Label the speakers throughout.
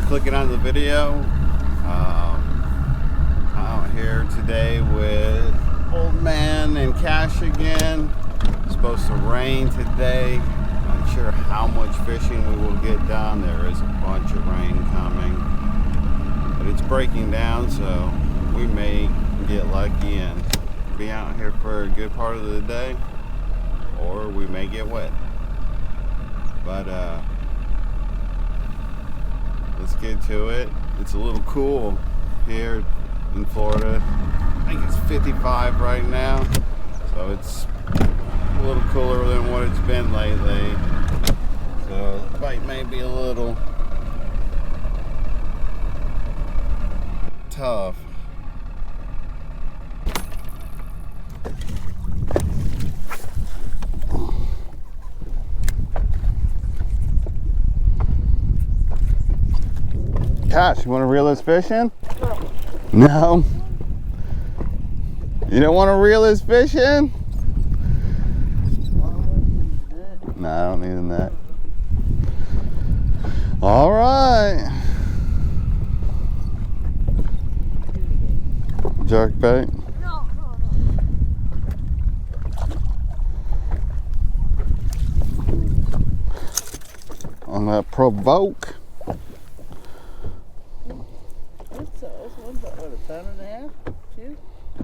Speaker 1: clicking on the video. Out here today with Old Man and Cash again. It's supposed to rain today. Not sure how much fishing we will get done. There is a bunch of rain coming, but it's breaking down, so we may get lucky and be out here for a good part of the day, or we may get wet. But let's get to it. It's a little cool here in Florida. I think it's 55 right now, so it's a little cooler than what it's been lately. So the bite may be a little tough. Gosh, you want to reel this fish in? No. You don't want to reel this fish in? No, I don't need a net. All right. Jerk bait.
Speaker 2: No.
Speaker 1: On that provoke.
Speaker 3: What, a pound and a half? 2?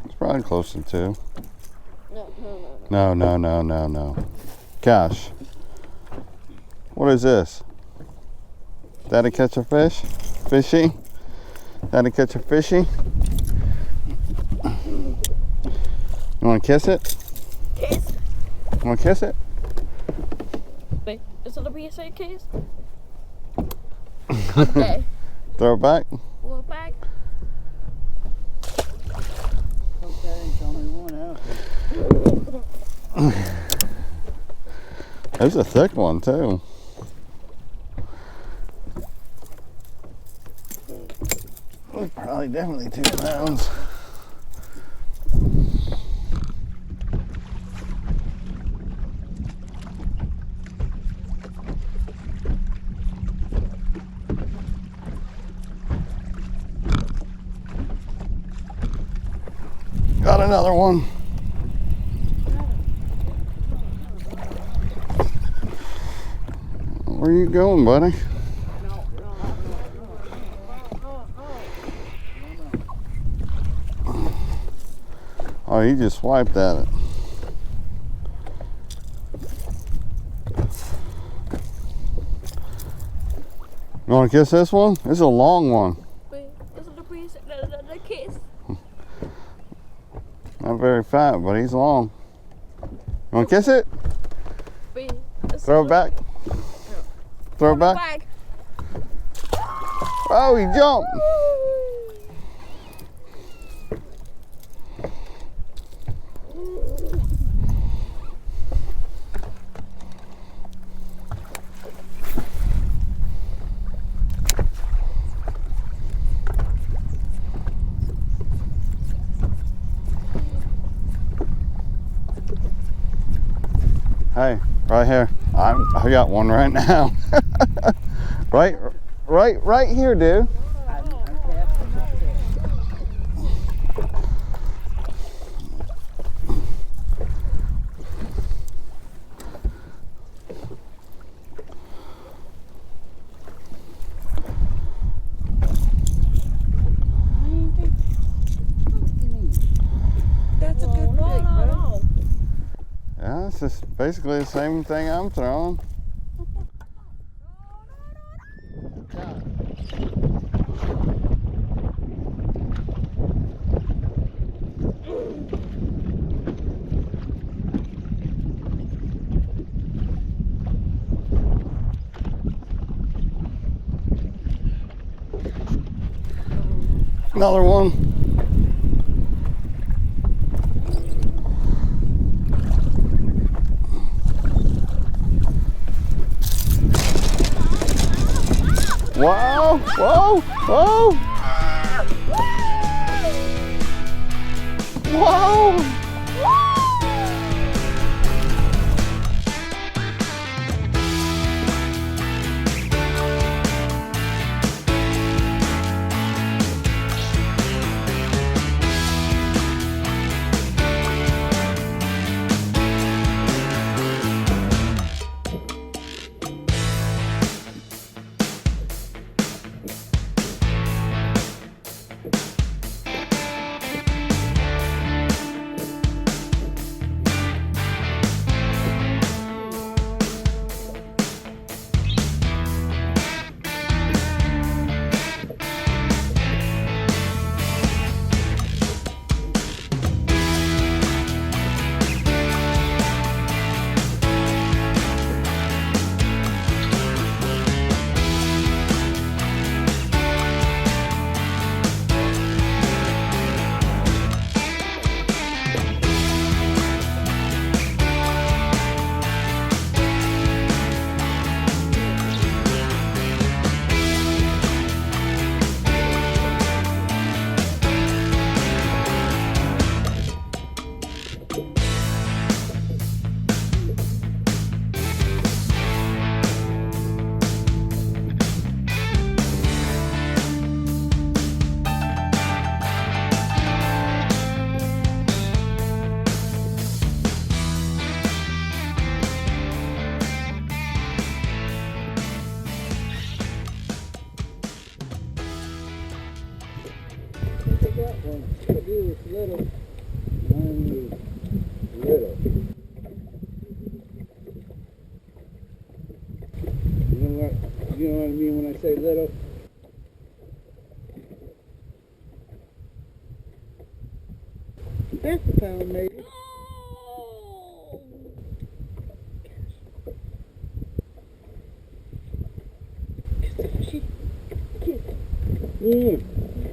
Speaker 1: It's probably close to 2.
Speaker 2: No.
Speaker 1: Gosh. What is this? Daddy catch a fish? Fishy? Daddy catch a fishy? You want to kiss it?
Speaker 2: Kiss.
Speaker 1: You want to kiss it?
Speaker 2: Wait, is it a PSA case? Okay.
Speaker 1: Throw it back?
Speaker 2: Pull it back.
Speaker 3: Okay, it's only one out.
Speaker 1: There's a thick one too. Probably definitely 2 pounds. Got another one. Where you going, buddy? Oh, he just swiped at it. You want to kiss this one? This is a long one.
Speaker 2: Wait, is it a the case?
Speaker 1: Not very fat, but he's long. You want to kiss it?
Speaker 2: Wait,
Speaker 1: Throw it back. Throw it back. Oh, he jumped. Hey, right here. I got one right now. right here, dude.
Speaker 3: That's a good bait, bro.
Speaker 1: Yeah, it's just basically the same thing I'm throwing. Another one. Whoa, whoa, whoa. Whoa.
Speaker 3: do is little.
Speaker 4: Little. You know what I mean when I say little? That's a pound, maybe.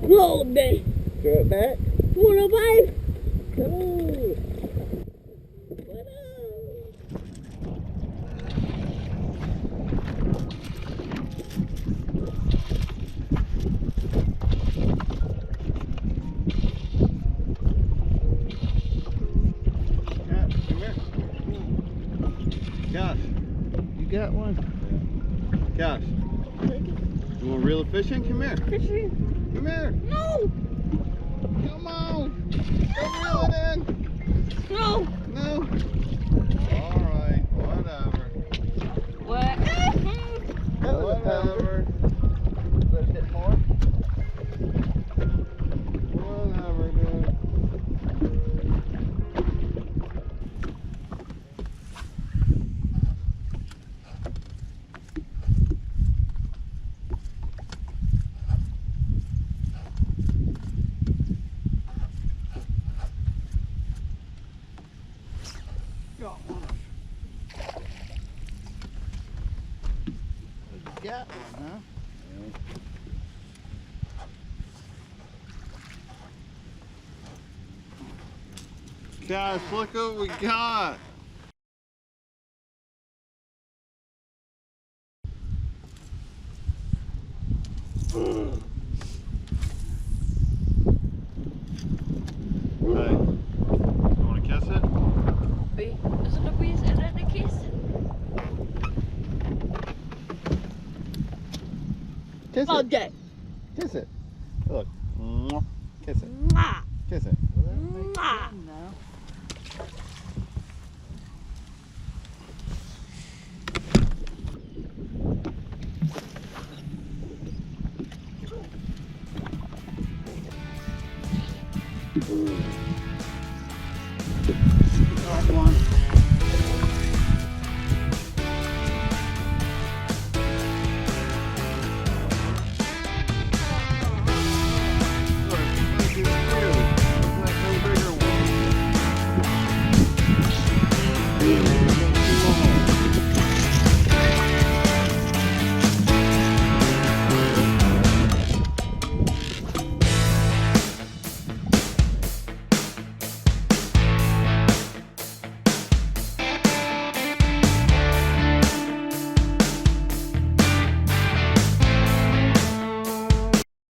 Speaker 2: Roll me.
Speaker 4: Throw it back.
Speaker 2: What a babe.
Speaker 4: Come on.
Speaker 1: Cash,
Speaker 4: You got one?
Speaker 1: Cash, you want to reel the fish in? Come here.
Speaker 2: Fishing.
Speaker 1: Come here.
Speaker 2: No.
Speaker 1: Come on. Don't reel it in.
Speaker 2: No.
Speaker 1: No. All right. Whatever.
Speaker 2: What?
Speaker 4: That was a pounder.
Speaker 1: Whatever.
Speaker 4: A little bit more.
Speaker 1: Whatever, dude.
Speaker 4: Got one, huh?
Speaker 1: Cash, look what we got. Hey, you want to kiss it?
Speaker 2: Wait, is it a piece in the case?
Speaker 4: Kiss
Speaker 2: All
Speaker 4: it.
Speaker 2: day.
Speaker 4: Kiss it. Look. Kiss it.
Speaker 2: Mwah.
Speaker 4: Kiss it.
Speaker 2: Mwah.